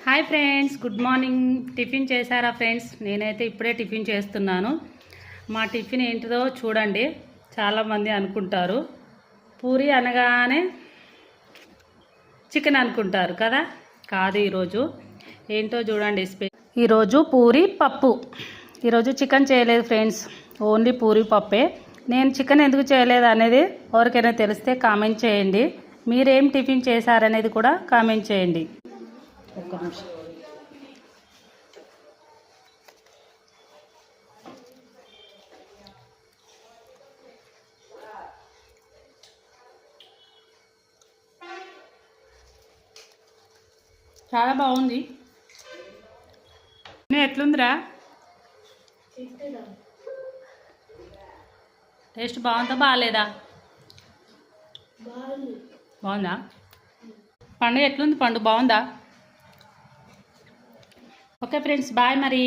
Hi friends, good morning. Tiffin చేశారా friends? నేనైతే ఇప్పుడే టిఫిన్ చేస్తున్నాను. మా టిఫిన్ ఏంటిదో చూడండి. చాలామంది అనుకుంటారు పూరి అనగానే చికెన్ అనుకుంటారు కదా. కాదు, ఈరోజు ఏంటో చూడండి. ఈరోజు పూరి పప్పు. ఈరోజు చికెన్ చేయలేదు ఫ్రెండ్స్, ఓన్లీ పూరి పప్పే. నేను చికెన్ ఎందుకు చేయలేదు అనేది ఎవరికైనా తెలిస్తే కామెంట్ చేయండి. మీరేం టిఫిన్ చేశారనేది కూడా కామెంట్ చేయండి. ఒక్క నిమిషం. చాలా బాగుంది. ఎట్లుందిరా? టేస్ట్ బాగుందా బాగాలేదా? బాగుందా? పండు ఎట్లుంది? పండు బాగుందా? ఓకే ఫ్రెండ్స్, బాయ్ మరి.